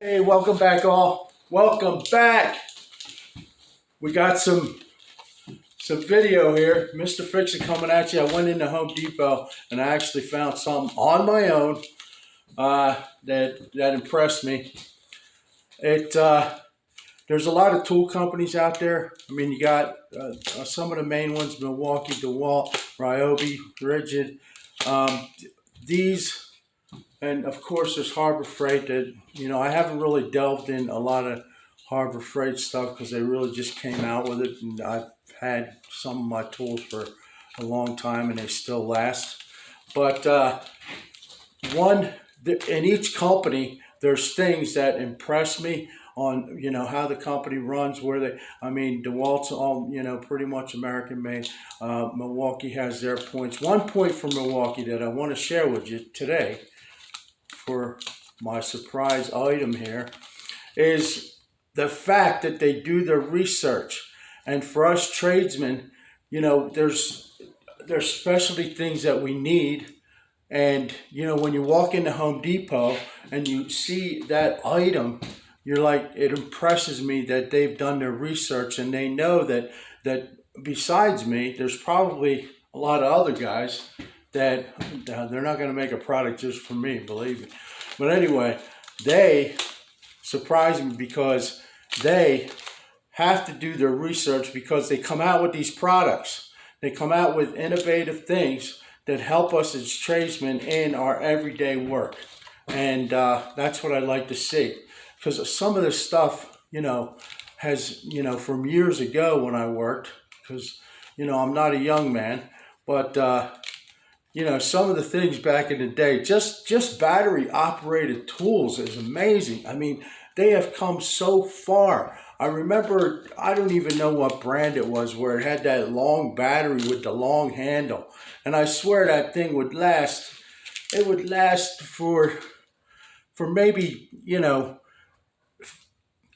Hey, welcome back all. Welcome back. We got some video here. Mr. Fix-It coming at you. I went into Home Depot and I actually found something on my own that impressed me. There's a lot of tool companies out there. I mean, you got some of the main ones: Milwaukee, DeWalt, Ryobi, Rigid. These And of course, there's Harbor Freight that, I haven't really delved in a lot of Harbor Freight stuff because they really just came out with it. And I've had some of my tools for a long time and they still last. But in each company, there's things that impress me on, how the company runs, DeWalt's all, pretty much American made. Milwaukee has their points. One point from Milwaukee that I want to share with you today for my surprise item here is the fact that they do their research. And for us tradesmen, there's specialty things that we need. And when you walk into Home Depot and you see that item, you're like, it impresses me that they've done their research and they know that besides me, there's probably a lot of other guys that they're not going to make a product just for me, believe me. But anyway, they surprise me because they have to do their research because they come out with these products. They come out with innovative things that help us as tradesmen in our everyday work. And that's what I like to see. Because some of this stuff, has, from years ago when I worked, because, I'm not a young man, but some of the things back in the day, just battery operated tools is amazing. I mean, they have come so far. I remember, I don't even know what brand it was, where it had that long battery with the long handle. And I swear that thing would last. It would last for maybe,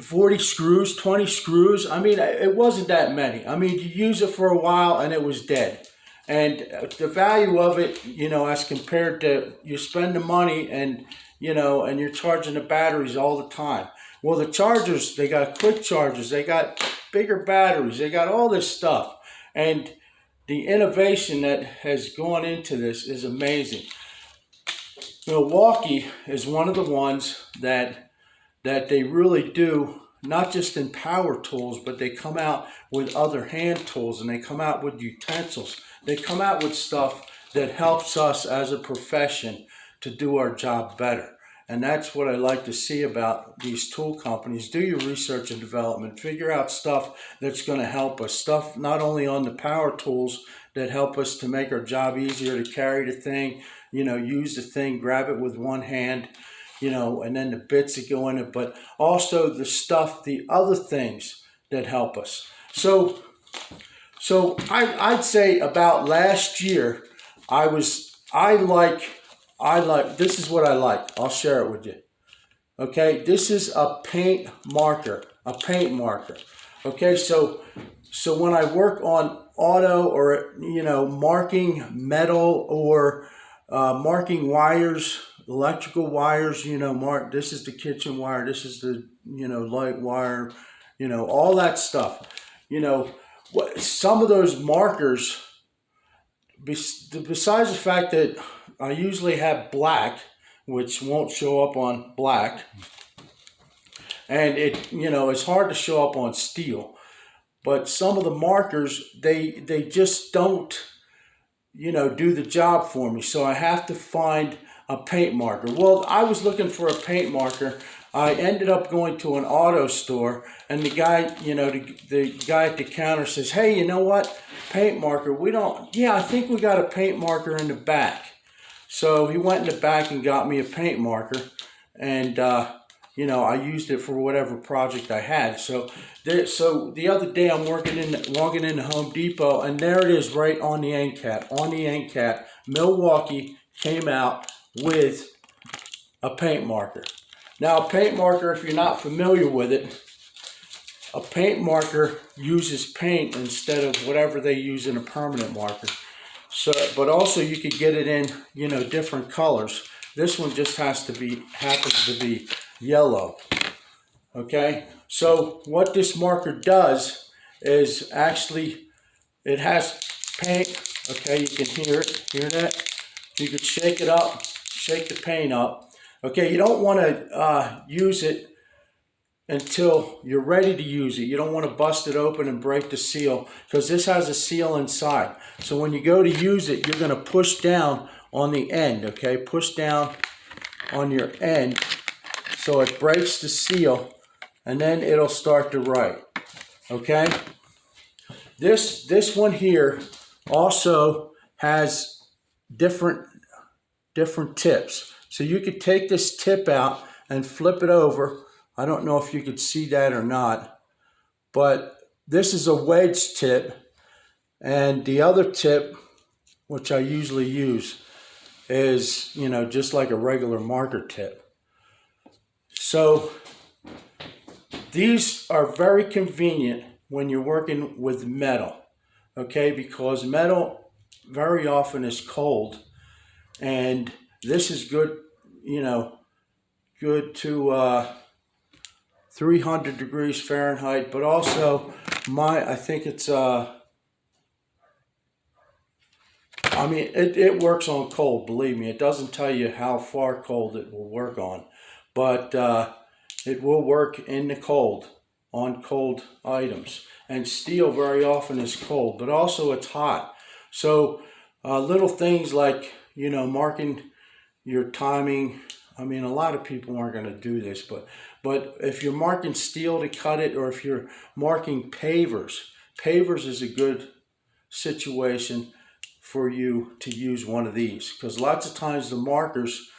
40 screws, 20 screws. I mean, it wasn't that many. I mean, you use it for a while and it was dead. And the value of it, as compared to you spend the money and you're charging the batteries all the time. Well, the chargers, they got quick chargers, they got bigger batteries, they got all this stuff. And the innovation that has gone into this is amazing. Milwaukee is one of the ones that they really do, not just in power tools, but they come out with other hand tools and they come out with utensils. They come out with stuff that helps us as a profession to do our job better. And that's what I like to see about these tool companies. Do your research and development. Figure out stuff that's going to help us. Stuff not only on the power tools that help us to make our job easier to carry the thing, use the thing, grab it with one hand, and then the bits that go in it, but also the stuff, the other things that help us. So I'd say about last year, this is what I like. I'll share it with you. Okay, this is a paint marker. Okay, so when I work on auto or, marking metal or marking wires, electrical wires, this is the kitchen wire, this is the, light wire, all that stuff. Some of those markers, besides the fact that I usually have black, which won't show up on black, and it's hard to show up on steel, but some of the markers, they just don't, do the job for me. So I have to find a paint marker. Well, I was looking for a paint marker. I ended up going to an auto store, and the guy, the guy at the counter says, "Hey, you know what? Paint marker? I think we got a paint marker in the back." So he went in the back and got me a paint marker, and I used it for whatever project I had. So the other day I'm walking into Home Depot, and there it is right on the end cap. On the end cap, Milwaukee came out with a paint marker. Now, a paint marker, if you're not familiar with it, a paint marker uses paint instead of whatever they use in a permanent marker. So, but also you could get it in, different colors. This one just happens to be yellow. Okay, so what this marker does is actually, it has paint. Okay, you can hear it. Hear that? You could shake it up, shake the paint up. Okay, you don't want to use it until you're ready to use it. You don't want to bust it open and break the seal, because this has a seal inside. So when you go to use it, you're going to push down on the end. Okay, push down on your end so it breaks the seal, and then it'll start to write. Okay, this one here also has different tips. So you could take this tip out and flip it over. I don't know if you could see that or not, but this is a wedge tip, and the other tip, which I usually use, is, you know, just like a regular marker tip. So these are very convenient when you're working with metal, okay, because metal very often is cold, and this is good, you know, good to 300 degrees Fahrenheit, but also I think it's I mean, it works on cold, believe me. It doesn't tell you how far cold it will work on, but it will work in the cold, on cold items. And steel very often is cold, but also it's hot. So little things like, you know, marking your timing. I mean, a lot of people aren't going to do this, but if you're marking steel to cut it, or if you're marking pavers is a good situation for you to use one of these, because lots of times the markers,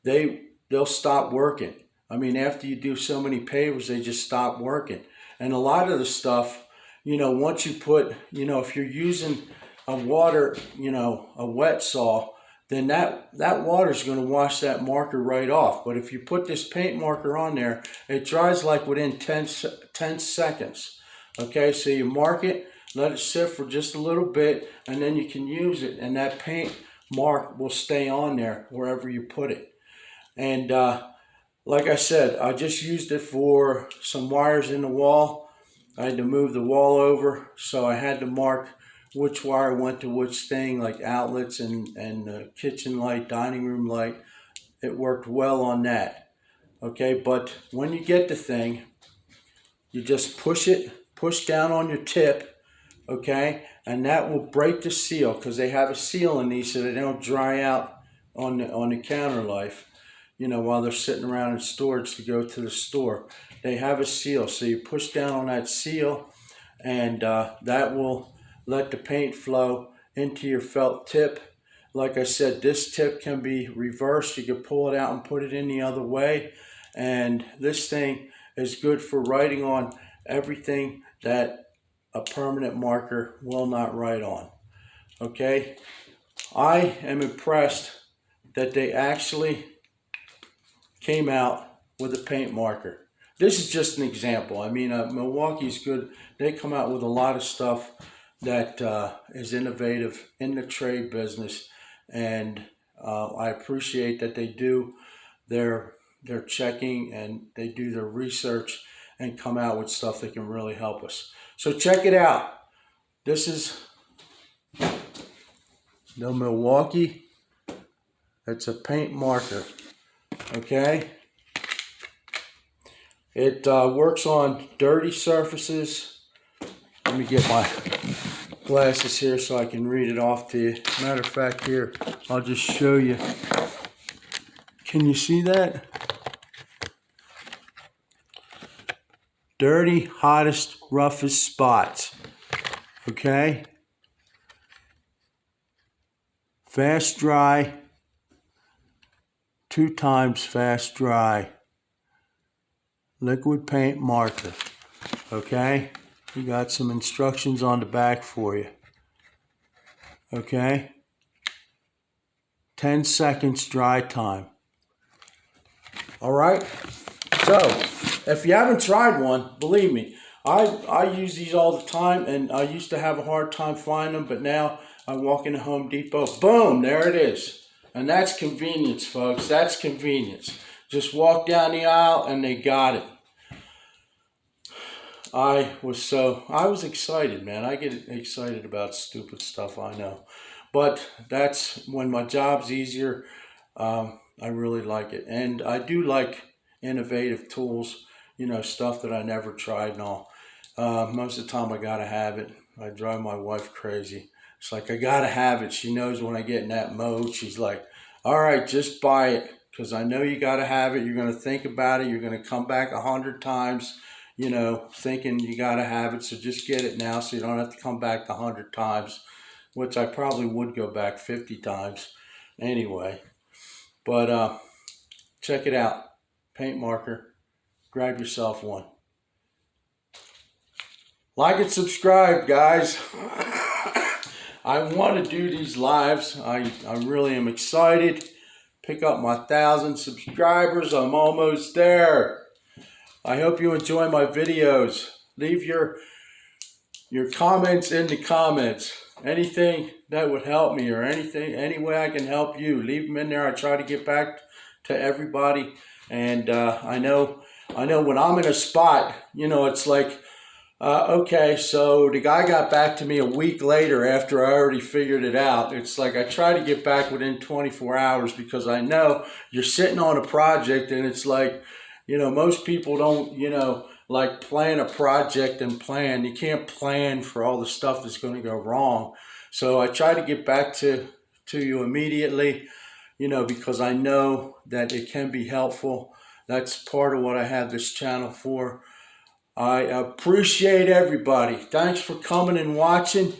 they'll stop working. I mean, after you do so many pavers, they just stop working. And a lot of the stuff, you know, once you put, you know, if you're using a wet saw, then that water is going to wash that marker right off. But if you put this paint marker on there, it dries like within 10 seconds. Okay, so you mark it, let it sit for just a little bit, and then you can use it, and that paint mark will stay on there wherever you put it. And like I said, I just used it for some wires in the wall. I had to move the wall over, so I had to mark which wire went to which thing, like outlets and kitchen light, dining room light. It worked well on that. Okay, but when you get the thing, you just push down on your tip, okay, and that will break the seal, because they have a seal in these so they don't dry out on the counter life, you know, while they're sitting around in storage to go to the store. They have a seal, so you push down on that seal, and that will let the paint flow into your felt tip. Like I said, this tip can be reversed. You can pull it out and put it in the other way. And this thing is good for writing on everything that a permanent marker will not write on. Okay? I am impressed that they actually came out with a paint marker. This is just an example. I mean, Milwaukee's good. They come out with a lot of stuff that is innovative in the trade business, and I appreciate that they do their checking, and they do their research and come out with stuff that can really help us. So check it out. This is the Milwaukee. It's a paint marker. Okay. It works on dirty surfaces. Let me get my glasses here so I can read it off to you. Matter of fact, here, I'll just show you. Can you see that? Dirty, hottest, roughest spots. Okay? Fast dry. 2 times fast dry. Liquid paint marker. Okay? We got some instructions on the back for you. Okay? 10 seconds dry time. All right? So, if you haven't tried one, believe me, I use these all the time, and I used to have a hard time finding them, but now I walk into Home Depot, boom, there it is. And that's convenience, folks. That's convenience. Just walk down the aisle and they got it. I was excited, man. I get excited about stupid stuff, I know. But that's when my job's easier. I really like it. And I do like innovative tools, stuff that I never tried and all. Most of the time I gotta have it. I drive my wife crazy. It's like, I gotta have it. She knows when I get in that mode, she's like, all right, just buy it. Because I know you gotta have it. You're gonna think about it. You're gonna come back 100 times, thinking you gotta have it. So just get it now so you don't have to come back 100 times, which I probably would go back 50 times anyway. But check it out. Paint marker. Grab yourself one. Like and subscribe, guys. I want to do these lives. I really am excited. Pick up my 1,000 subscribers. I'm almost there. I hope you enjoy my videos. Leave your comments in the comments. Anything that would help me or any way I can help you, leave them in there. I try to get back to everybody. And I know when I'm in a spot, it's like, okay, so the guy got back to me a week later after I already figured it out. It's like I try to get back within 24 hours because I know you're sitting on a project and it's like, most people don't, like plan a project and plan. You can't plan for all the stuff that's going to go wrong. So I try to get back to you immediately, because I know that it can be helpful. That's part of what I have this channel for. I appreciate everybody. Thanks for coming and watching.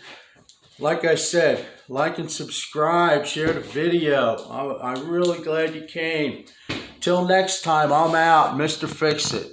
Like I said, like and subscribe, share the video. I'm really glad you came. Till next time, I'm out, Mr. Fix It.